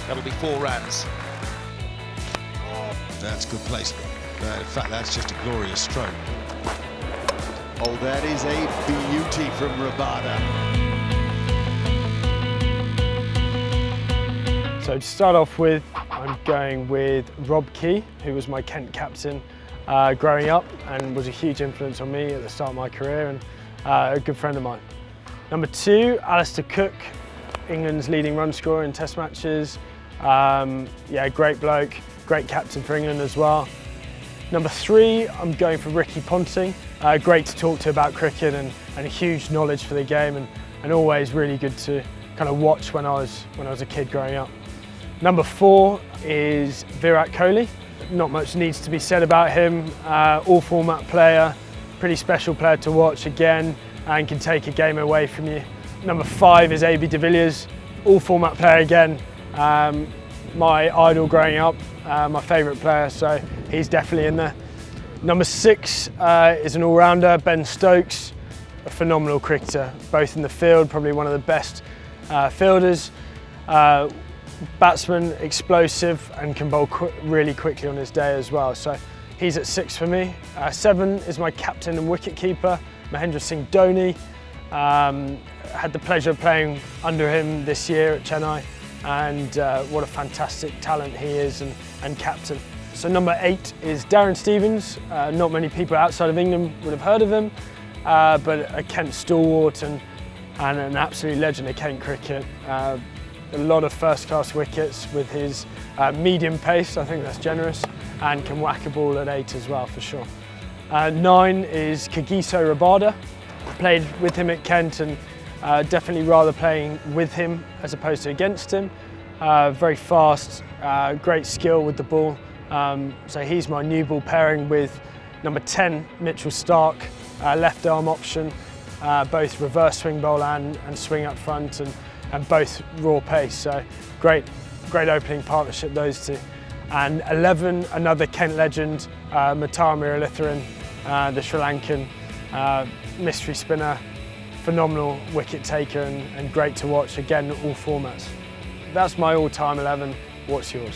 That'll be 4 runs. That's good placement. In fact, that's just a glorious stroke. Oh, that is a beauty from Rabada. So to start off with, I'm going with Rob Key, who was my Kent captain growing up and was a huge influence on me at the start of my career, and a good friend of mine. Number 2, Alistair Cook, England's leading run scorer in Test matches. Yeah, great bloke, great captain for England as well. Number 3, I'm going for Ricky Ponting. Great to talk to about cricket and a huge knowledge for the game, and always really good to kind of watch when I was a kid growing up. Number 4 is Virat Kohli. Not much needs to be said about him. All format player, pretty special player to watch again, and can take a game away from you. Number 5 is AB de Villiers, all format player again. My idol growing up, my favourite player, so he's definitely in there. Number 6 is an all-rounder, Ben Stokes, a phenomenal cricketer, both in the field, probably one of the best fielders. Batsman, explosive, and can bowl really quickly on his day as well. So he's at 6 for me. 7 is my captain and wicket-keeper, Mahendra Singh Dhoni. Had the pleasure of playing under him this year at Chennai, and what a fantastic talent he is and captain. So number 8 is Darren Stevens. Not many people outside of England would have heard of him, but a Kent stalwart and an absolute legend of Kent cricket. A lot of first-class wickets with his medium pace, I think that's generous, and can whack a ball at 8 as well, for sure. 9 is Kagiso Rabada. Played with him at Kent, and definitely rather playing with him as opposed to against him. Very fast, great skill with the ball. So he's my new ball pairing with number 10, Mitchell Stark, left arm option, both reverse swing bowl and swing up front, and both raw pace. So great opening partnership, those two. And 11, another Kent legend, Matara Muralitharan, the Sri Lankan mystery spinner, phenomenal wicket taker and great to watch, again, all formats. That's my all-time 11. What's yours?